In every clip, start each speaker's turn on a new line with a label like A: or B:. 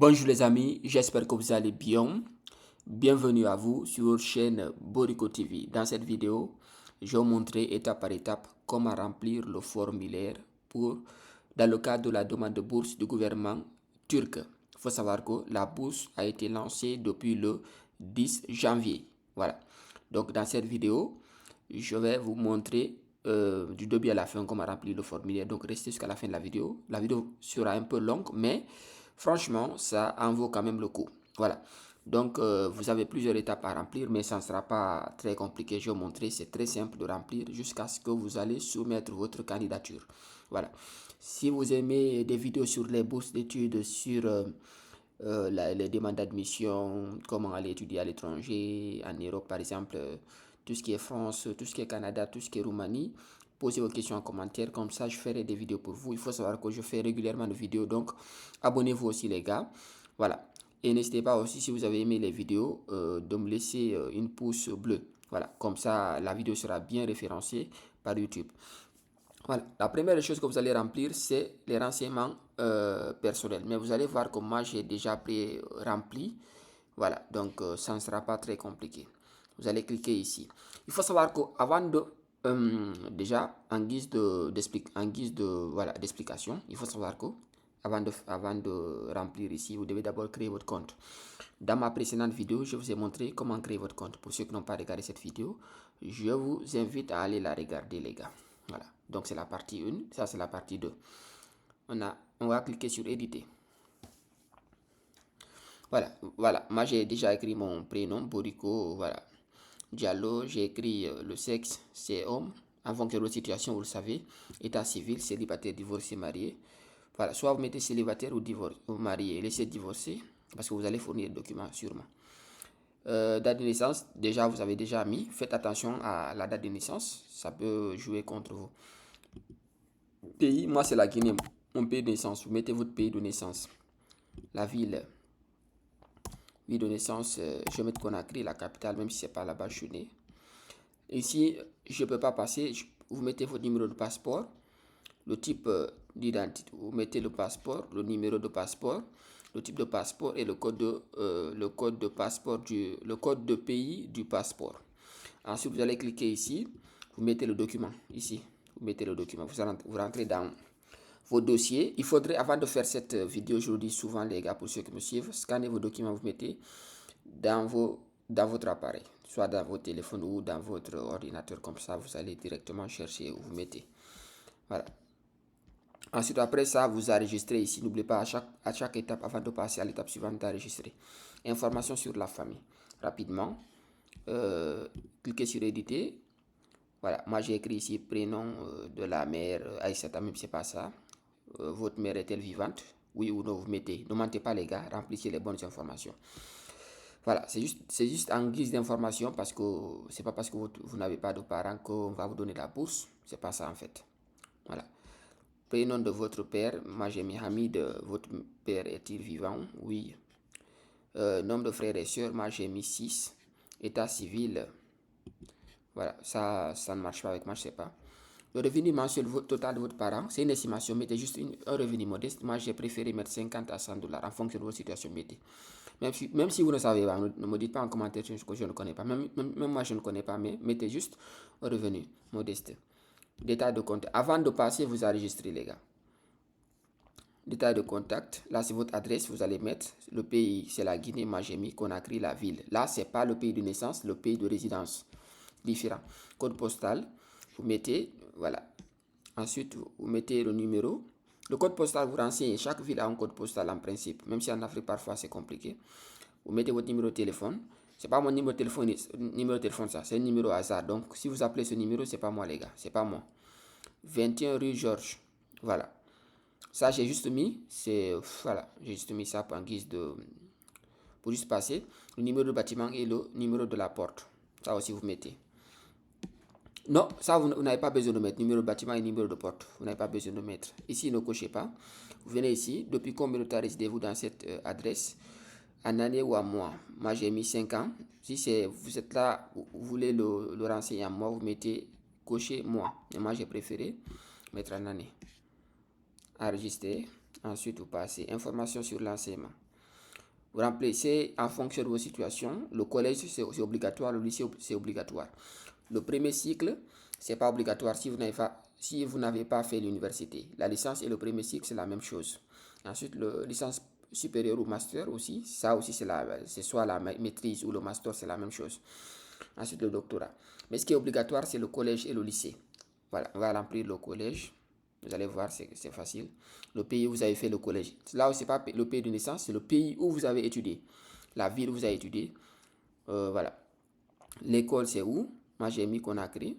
A: Bonjour les amis, j'espère que vous allez bien. Bienvenue à vous sur votre chaîne Borico TV. Dans cette vidéo, je vais vous montrer étape par étape comment remplir le formulaire dans le cadre de la demande de bourse du gouvernement turc. Il faut savoir que la bourse a été lancée depuis le 10 janvier. Voilà. Donc dans cette vidéo, je vais vous montrer du début à la fin comment remplir le formulaire. Donc restez jusqu'à la fin de la vidéo. La vidéo sera un peu longue, mais franchement, ça en vaut quand même le coup. Voilà. Donc, vous avez plusieurs étapes à remplir, mais ça ne sera pas très compliqué. Je vais vous montrer, c'est très simple de remplir jusqu'à ce que vous allez soumettre votre candidature. Voilà. Si vous aimez des vidéos sur les bourses d'études, sur les demandes d'admission, comment aller étudier à l'étranger, en Europe par exemple, tout ce qui est France, tout ce qui est Canada, tout ce qui est Roumanie, posez vos questions en commentaire, comme ça je ferai des vidéos pour vous. Il faut savoir que je fais régulièrement des vidéos, donc abonnez-vous aussi les gars. Voilà. Et n'hésitez pas aussi, si vous avez aimé les vidéos, de me laisser une pouce bleue. Voilà, comme ça la vidéo sera bien référencée par YouTube. Voilà, la première chose que vous allez remplir, c'est les renseignements personnels. Mais vous allez voir que moi, j'ai déjà rempli. Voilà, donc ça ne sera pas très compliqué. Vous allez cliquer ici. Il faut savoir qu'avant de, déjà, en guise d'explication, il faut savoir que avant de remplir ici, vous devez d'abord créer votre compte. Dans ma précédente vidéo, je vous ai montré comment créer votre compte. Pour ceux qui n'ont pas regardé cette vidéo, je vous invite à aller la regarder, les gars. Voilà, donc c'est la partie 1, ça c'est la partie 2. On va cliquer sur éditer. Voilà, moi j'ai déjà écrit mon prénom, Borico, voilà. Diallo, j'ai écrit le sexe, c'est homme. En fonction de votre situation, vous le savez. État civil, célibataire, divorcé, marié. Voilà, soit vous mettez célibataire ou marié, laissez divorcer, parce que vous allez fournir des documents sûrement. Date de naissance, déjà vous avez déjà mis. Faites attention à la date de naissance, ça peut jouer contre vous. Pays, moi c'est la Guinée, mon pays de naissance. Vous mettez votre pays de naissance. La ville de naissance, je vais mettre Conakry, la capitale, même si c'est pas là-bas je suis né. Ici, je ne peux pas passer, vous mettez votre numéro de passeport, le type d'identité, vous mettez le passeport, le numéro de passeport, le type de passeport et le code de passeport, le code de pays du passeport. Ensuite, vous allez cliquer ici, vous mettez le document, ici, vous mettez le document, vous rentrez dans vos dossiers. Il faudrait, avant de faire cette vidéo, je vous dis souvent les gars, pour ceux qui me suivent, scannez vos documents, vous mettez dans votre appareil, soit dans votre téléphone ou dans votre ordinateur, comme ça vous allez directement chercher où vous mettez. Voilà. Ensuite, après ça, vous enregistrez ici. N'oubliez pas à chaque étape, avant de passer à l'étape suivante, d'enregistrer. Information sur la famille. Rapidement, cliquez sur éditer. Voilà, moi j'ai écrit ici prénom de la mère, Aïssata, même si c'est pas ça. Votre mère est-elle vivante? Oui ou non, vous mettez. Ne mentez pas les gars, remplissez les bonnes informations. Voilà, c'est juste en guise d'information parce que c'est pas parce que vous n'avez pas de parents qu'on va vous donner la bourse. C'est pas ça en fait. Voilà. Prénom de votre père, moi j'ai mis Hamid. Votre père est-il vivant? Oui. Nombre de frères et sœurs, moi j'ai mis 6. État civil, voilà, ça ne marche pas avec moi, je sais pas. Le revenu mensuel total de votre parent, c'est une estimation, mettez juste un revenu modeste. Moi, j'ai préféré mettre 50 à 100 dollars en fonction de votre situation, mettez. Même si vous ne savez pas, ne me dites pas en commentaire que je ne connais pas. Même moi, je ne connais pas, mais mettez juste un revenu modeste. Détail de compte. Avant de passer, vous enregistrez, les gars. Détail de contact. Là, c'est votre adresse. Vous allez mettre le pays, c'est la Guinée. Moi, j'ai mis Conakry, la ville. Là, c'est pas le pays de naissance, le pays de résidence. Différent. Code postal. Vous mettez, voilà. Ensuite, vous mettez le numéro. Le code postal vous renseigne. Chaque ville a un code postal en principe. Même si en Afrique, parfois, c'est compliqué. Vous mettez votre numéro de téléphone. C'est pas mon numéro de téléphone ça. C'est un numéro hasard. Donc, si vous appelez ce numéro, c'est pas moi, les gars. C'est pas moi. 21 rue Georges. Voilà. Ça, j'ai juste mis. Voilà. J'ai juste mis ça en guise de. Pour juste passer. Le numéro de bâtiment et le numéro de la porte. Ça aussi, vous mettez. Non, ça vous n'avez pas besoin de mettre numéro de bâtiment et numéro de porte. Vous n'avez pas besoin de mettre. Ici, ne cochez pas. Vous venez ici. Depuis combien de temps résidez-vous dans cette adresse? En année ou en mois? Moi, j'ai mis 5 ans. Si vous êtes là, vous voulez le renseigner en mois, vous mettez cocher mois. Et moi, j'ai préféré mettre en année. Enregistrer. Ensuite, vous passez information sur l'enseignement. Vous remplissez en fonction de vos situations. Le collège, c'est obligatoire. Le lycée, c'est obligatoire. Le premier cycle, c'est pas obligatoire si vous n'avez pas fait l'université. La licence et le premier cycle, c'est la même chose. Ensuite, le licence supérieure ou master aussi, ça aussi, c'est soit la maîtrise ou le master, c'est la même chose. Ensuite, le doctorat. Mais ce qui est obligatoire, c'est le collège et le lycée. Voilà, on va remplir le collège. Vous allez voir, c'est facile. Le pays où vous avez fait le collège. Là, ce n'est pas le pays de naissance, c'est le pays où vous avez étudié. La ville où vous avez étudié. Voilà. L'école, c'est où? Moi, j'ai mis Conakry.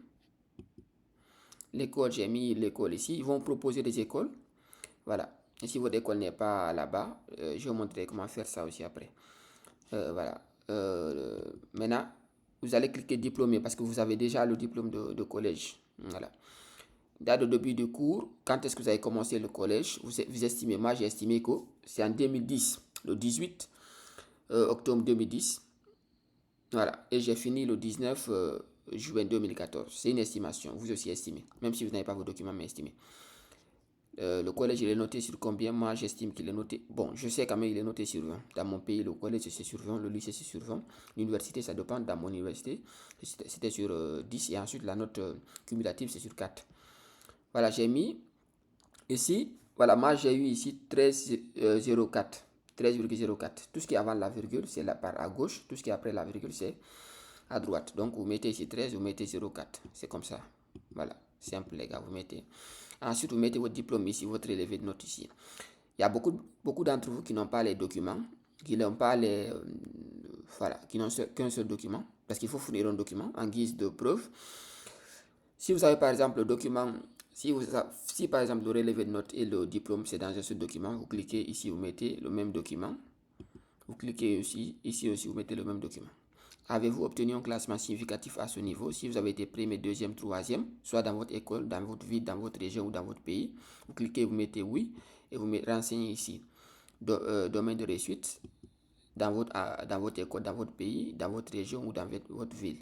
A: L'école, j'ai mis l'école ici. Ils vont proposer des écoles. Voilà. Et si votre école n'est pas là-bas, je vais vous montrer comment faire ça aussi après. Voilà. Maintenant, vous allez cliquer diplômé parce que vous avez déjà le diplôme de collège. Voilà. Date de début du cours, quand est-ce que vous avez commencé le collège, vous estimez, moi j'ai estimé que c'est en 2010, le 18 octobre 2010. Voilà, et j'ai fini le 19 juin 2014. C'est une estimation, vous aussi estimez, même si vous n'avez pas vos documents, mais estimez. Le collège, il est noté sur combien? Moi, j'estime qu'il est noté. Bon, je sais quand même il est noté sur 20. Dans mon pays, le collège, c'est sur 20. Le lycée, c'est sur 20. L'université, ça dépend. Dans mon université, c'était sur 10. Et ensuite, la note cumulative, c'est sur 4. Voilà, j'ai mis ici. Voilà, moi, j'ai eu ici 13,04. 13,04. Tout ce qui est avant la virgule, c'est la part à gauche. Tout ce qui est après la virgule, c'est à droite. Donc, vous mettez ici 13, vous mettez 0,4. C'est comme ça. Voilà, simple, les gars. Vous mettez. Ensuite, vous mettez votre diplôme ici, votre relevé de notes ici. Il y a beaucoup d'entre vous qui n'ont pas les documents, qui n'ont pas les. Voilà, qui n'ont qu'un seul document, parce qu'il faut fournir un document en guise de preuve. Si vous avez par exemple le document, si par exemple le relevé de notes et le diplôme c'est dans un seul document, vous cliquez ici, vous mettez le même document. Vous cliquez ici aussi, vous mettez le même document. Avez-vous obtenu un classement significatif à ce niveau? Si vous avez été premier, deuxième, troisième, soit dans votre école, dans votre ville, dans votre région ou dans votre pays, vous cliquez, vous mettez oui et vous renseignez ici. Domaine de réussite dans votre école, dans votre pays, dans votre région ou dans votre ville.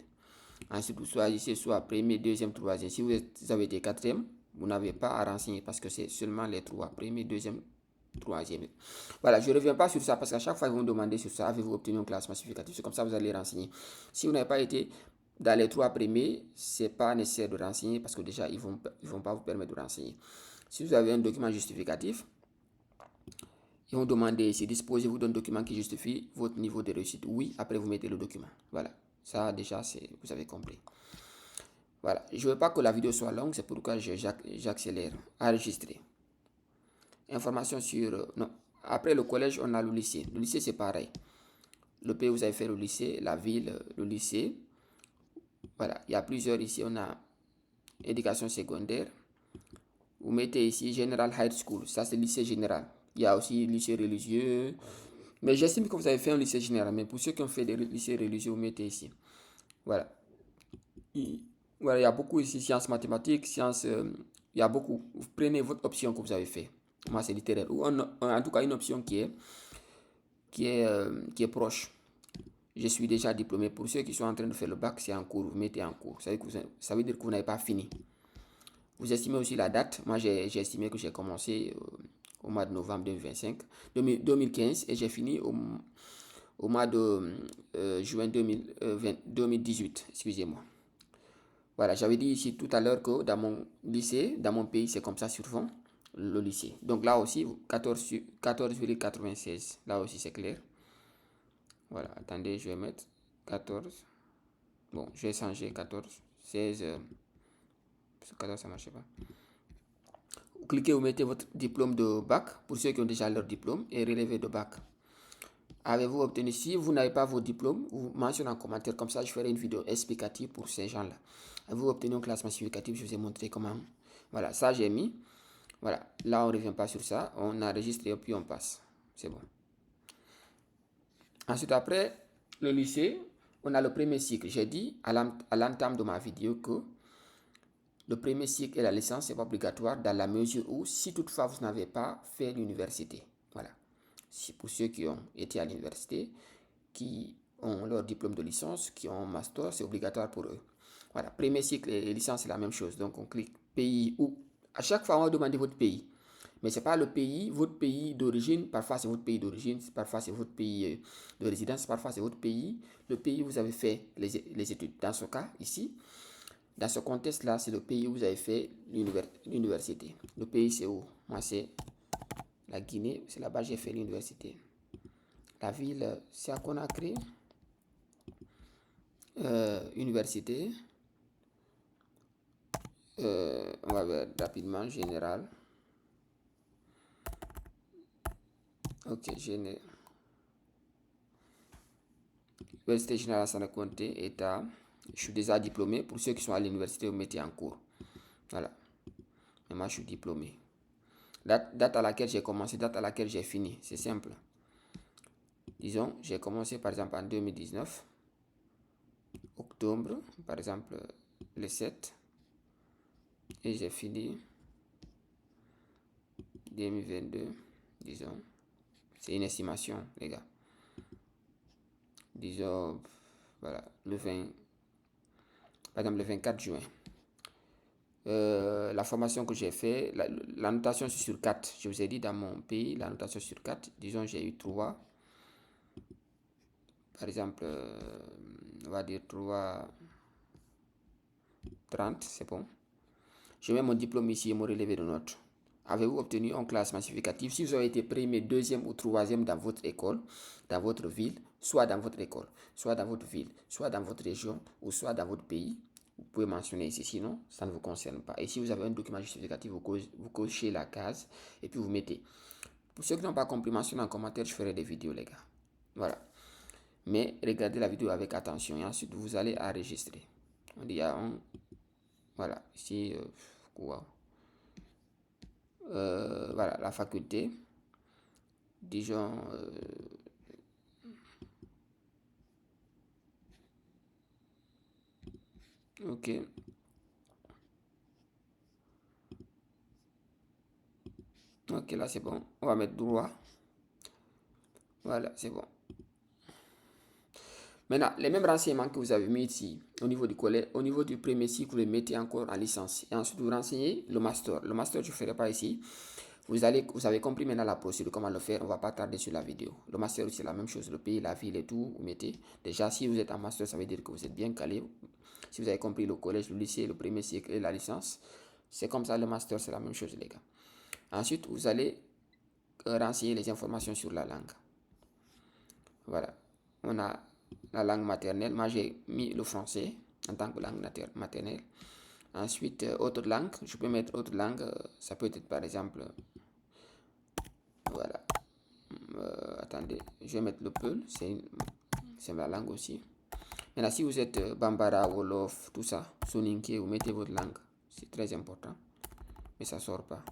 A: Ensuite, vous choisissez soit premier, deuxième, troisième. Si vous avez été quatrième, vous n'avez pas à renseigner parce que c'est seulement les trois. Premier, deuxième, troisième. Voilà, je ne reviens pas sur ça parce qu'à chaque fois, ils vont demander sur ça, avez-vous obtenu un classement significatif? C'est comme ça que vous allez renseigner. Si vous n'avez pas été dans les trois premiers, ce n'est pas nécessaire de renseigner parce que déjà, ils vont pas vous permettre de renseigner. Si vous avez un document justificatif, ils vont demander ici, disposez-vous d'un document qui justifie votre niveau de réussite? Oui, après vous mettez le document. Voilà, ça déjà, vous avez compris. Voilà, je ne veux pas que la vidéo soit longue, c'est pourquoi j'accélère. Enregistrer. Information sur... non. Après le collège, on a le lycée. Le lycée, c'est pareil. Le pays, vous avez fait le lycée, la ville, le lycée. Voilà, il y a plusieurs ici. On a éducation secondaire. Vous mettez ici General High School. Ça, c'est lycée général. Il y a aussi lycée religieux. Mais j'estime que vous avez fait un lycée général. Mais pour ceux qui ont fait des lycées religieux, vous mettez ici. Voilà. Voilà, il y a beaucoup ici, sciences mathématiques, sciences... il y a beaucoup. Vous prenez votre option que vous avez fait. Moi, c'est littéraire. Ou en tout cas, une option qui est proche. Je suis déjà diplômé. Pour ceux qui sont en train de faire le bac, c'est en cours. Vous mettez en cours. Ça veut dire que vous n'avez pas fini. Vous estimez aussi la date. Moi, j'ai estimé que j'ai commencé au mois de novembre 2015 et j'ai fini au mois de juin 2018. Excusez-moi. Voilà, j'avais dit ici tout à l'heure que dans mon lycée, dans mon pays, c'est comme ça sur fond, le lycée. Donc là aussi, 14,96. Là aussi, c'est clair. Voilà, attendez, je vais mettre 14. Bon, je vais changer 14, 16. 14, ça ne marche pas. Vous cliquez, vous mettez votre diplôme de bac, pour ceux qui ont déjà leur diplôme, et relevé de bac. Avez-vous obtenu? Si vous n'avez pas vos diplômes, vous mentionnez en commentaire, comme ça je ferai une vidéo explicative pour ces gens-là. Avez-vous obtenu un classement significatif? Je vous ai montré comment. Voilà, ça j'ai mis. Voilà, là on ne revient pas sur ça, on enregistre et puis on passe. C'est bon. Ensuite, après le lycée, on a le premier cycle. J'ai dit à l'entame de ma vidéo que le premier cycle et la licence, c'est pas obligatoire dans la mesure où, si toutefois vous n'avez pas fait l'université. Voilà. Si pour ceux qui ont été à l'université, qui ont leur diplôme de licence, qui ont un master, c'est obligatoire pour eux. Voilà. Premier cycle et licence, c'est la même chose. Donc, on clique pays ou à chaque fois, on va demander votre pays. Mais ce n'est pas le pays, votre pays d'origine. Parfois, c'est votre pays d'origine. Parfois, c'est votre pays de résidence. Parfois, c'est votre pays. Le pays où vous avez fait les études. Dans ce cas, ici, dans ce contexte-là, c'est le pays où vous avez fait l'université. Le pays, c'est où? Moi, c'est la Guinée. C'est là-bas que j'ai fait l'université. La ville, c'est à Conakry. Université. On va voir rapidement, général. Ok, général. Université Générale Lansana Conté, État. Je suis déjà diplômé. Pour ceux qui sont à l'université, vous mettez en cours. Voilà. Mais moi, je suis diplômé. Date à laquelle j'ai commencé, date à laquelle j'ai fini. C'est simple. Disons, j'ai commencé par exemple en 2019. Octobre, par exemple, le 7. Et j'ai fini 2022, disons. C'est une estimation, les gars. Disons, voilà, le 20, par exemple le 24 juin. La formation que j'ai fait, la notation sur 4. Je vous ai dit dans mon pays, la notation sur 4. Disons, j'ai eu 3. Par exemple, on va dire 3, 30, c'est bon. Je mets mon diplôme ici et mon relevé de notes. Avez-vous obtenu un classement significatif? Si vous avez été premier, deuxième ou troisième dans votre école, dans votre ville, soit dans votre école, soit dans votre ville, soit dans votre région, ou soit dans votre pays, vous pouvez mentionner ici, sinon ça ne vous concerne pas. Et si vous avez un document justificatif, vous cochez la case et puis vous mettez. Pour ceux qui n'ont pas compris, mentionnez en commentaire, je ferai des vidéos, les gars. Voilà. Mais regardez la vidéo avec attention et ensuite vous allez enregistrer. Il y a un. Voilà, ici, wow. Voilà, la faculté. Disons. Ok. Ok, là c'est bon. On va mettre droit. Voilà, c'est bon. Maintenant, les mêmes renseignements que vous avez mis ici au niveau du collège, au niveau du premier cycle, vous les mettez encore en licence. Et ensuite, vous renseignez le master. Le master, je ne ferai pas ici. Vous avez compris maintenant la procédure, comment le faire. On ne va pas tarder sur la vidéo. Le master, c'est la même chose. Le pays, la ville et tout, vous mettez. Déjà, si vous êtes en master, ça veut dire que vous êtes bien calé. Si vous avez compris le collège, le lycée, le premier cycle et la licence, c'est comme ça. Le master, c'est la même chose, les gars. Ensuite, vous allez renseigner les informations sur la langue. Voilà. On a la langue maternelle. Moi, j'ai mis le français en tant que langue maternelle. Ensuite, autre langue. Je peux mettre autre langue. Ça peut être, par exemple, voilà. Attendez, je vais mettre le Peul. C'est ma langue aussi. Maintenant, si vous êtes Bambara, Wolof, tout ça, Soninké, vous mettez votre langue. C'est très important. Mais ça sort pas.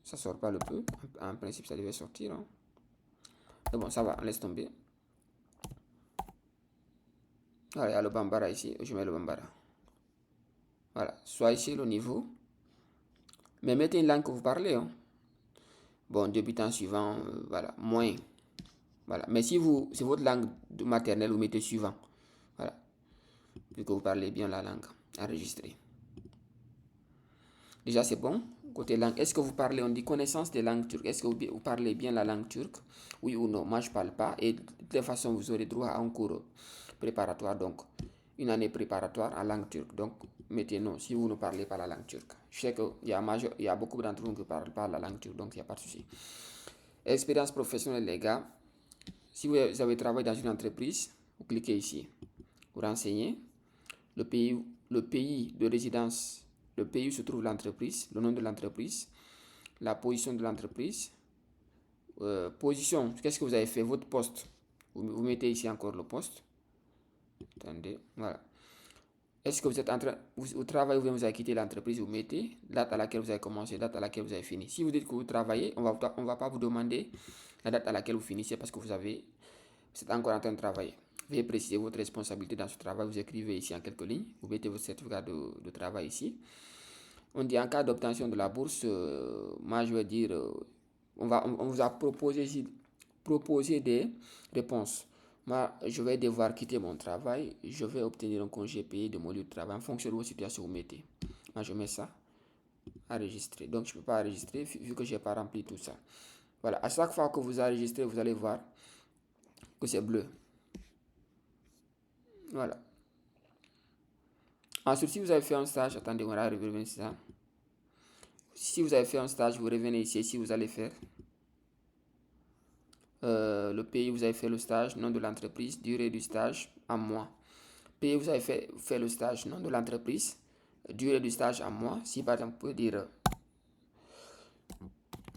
A: Ça sort pas le Peul. En principe, ça devait sortir. Hein. Mais bon, ça va, on laisse tomber. Voilà, il y a le Bambara ici. Je mets le Bambara. Voilà, choisissez le niveau. Mais mettez une langue que vous parlez. Hein. Bon, débutant suivant, voilà, moins. Voilà. Mais si c'est votre langue maternelle, vous mettez suivant. Voilà. Vu que vous parlez bien la langue. Enregistré. Déjà, c'est bon. Côté langue, est-ce que vous parlez, on dit connaissance des langues turques. Est-ce que vous parlez bien la langue turque? Oui ou non? Moi, je ne parle pas. Et de toute façon, vous aurez droit à un cours préparatoire. Donc, une année préparatoire en langue turque. Donc, mettez non si vous ne parlez pas la langue turque. Je sais qu'il y a beaucoup d'entre vous qui ne parlent pas la langue turque. Donc, il n'y a pas de souci. Expérience professionnelle, les gars. Si vous avez travaillé dans une entreprise, vous cliquez ici. Vous renseignez le pays de résidence, le pays où se trouve l'entreprise, le nom de l'entreprise, la position de l'entreprise, position, qu'est-ce que vous avez fait, votre poste. Vous mettez ici encore le poste. Attendez, voilà. Est-ce que vous êtes en train, vous travaillez ou bien vous avez quitté l'entreprise, vous mettez date à laquelle vous avez commencé, date à laquelle vous avez fini. Si vous dites que vous travaillez, on va pas vous demander la date à laquelle vous finissez parce que vous êtes encore en train de travailler. Veuillez préciser votre responsabilité dans ce travail. Vous écrivez ici en quelques lignes. Vous mettez votre certificat de travail ici. On dit en cas d'obtention de la bourse, moi je vais dire, on vous a proposé des réponses. Moi, je vais devoir quitter mon travail. Je vais obtenir un congé payé de mon lieu de travail en fonction de votre situation. Vous mettez. Moi, je mets ça. enregistrer. Donc, je ne peux pas enregistrer vu que je n'ai pas rempli tout ça. Voilà, à chaque fois que vous enregistrez, vous allez voir que c'est bleu. Voilà. Ensuite, si vous avez fait un stage, attendez, on va revenir sur ça. Si vous avez fait un stage, vous revenez ici, si vous allez faire le pays où vous avez fait le stage, nom de l'entreprise, durée du stage en mois. Pays où vous avez fait le stage, nom de l'entreprise, durée du stage en mois. Si par exemple, vous pouvez dire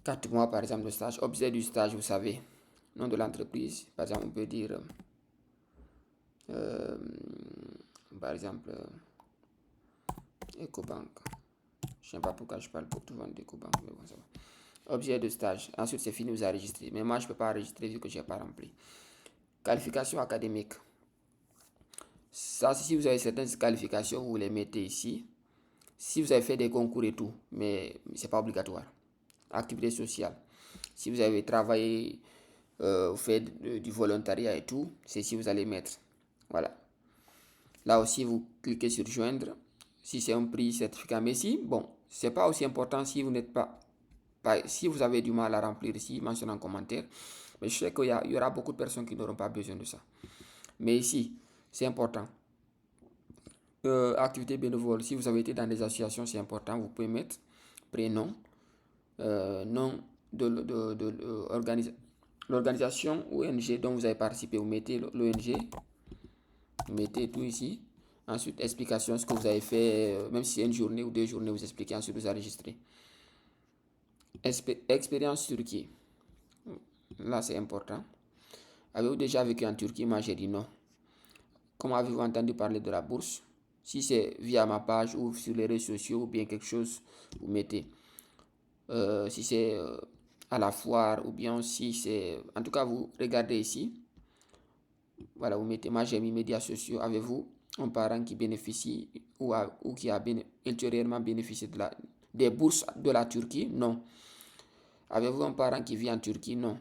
A: 4 mois par exemple de stage, objet du stage, vous savez, nom de l'entreprise, par exemple, on peut dire par exemple Ecobank. Je ne sais pas pourquoi je parle pour tout le monde d'Ecobank, mais bon, ça va. Objet de stage. Ensuite, c'est fini, vous enregistrez. Mais moi, je ne peux pas enregistrer vu que je n'ai pas rempli. Qualification académique. Ça, si vous avez certaines qualifications, vous les mettez ici. Si vous avez fait des concours et tout, mais ce n'est pas obligatoire. Activité sociale. Si vous avez travaillé, vous faites du volontariat et tout, c'est si vous allez mettre. Voilà. Là aussi, vous cliquez sur joindre. Si c'est un prix certificat, mais si, bon, c'est pas aussi important si vous n'êtes pas, si vous avez du mal à remplir ici, mentionnez en commentaire. Mais je sais qu'il y aura beaucoup de personnes qui n'auront pas besoin de ça. Mais ici, c'est important. Activité bénévole, si vous avez été dans des associations, c'est important. Vous pouvez mettre prénom, nom de l'organisation ONG dont vous avez participé. Vous mettez l'ONG, vous mettez tout ici. Ensuite, explication, ce que vous avez fait, même si c'est une journée ou 2 journées, vous expliquez, ensuite vous enregistrez. Expérience Turquie. Là, c'est important. Avez-vous déjà vécu en Turquie? Moi, j'ai dit non. Comment avez-vous entendu parler de la bourse? Si c'est via ma page ou sur les réseaux sociaux ou bien quelque chose, vous mettez. Si c'est à la foire ou bien si c'est... En tout cas, vous regardez ici. Voilà, vous mettez, moi j'ai mis médias sociaux. Avez-vous un parent qui bénéficie ou qui a ultérieurement bénéficié des bourses de la Turquie? Non. Avez-vous un parent qui vit en Turquie? Non.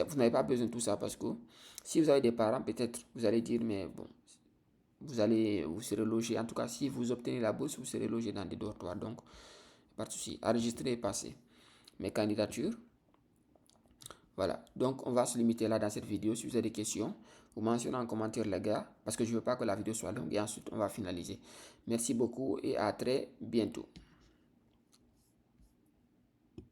A: Vous n'avez pas besoin de tout ça parce que si vous avez des parents, peut-être vous allez dire, mais bon, vous serez logé. En tout cas, si vous obtenez la bourse, vous serez logé dans des dortoirs. Donc, pas de souci. Enregistrer et passer. Mes candidatures. Voilà. Donc, on va se limiter là dans cette vidéo. Si vous avez des questions, vous mentionnez en commentaire les gars, parce que je ne veux pas que la vidéo soit longue et ensuite on va finaliser. Merci beaucoup et à très bientôt.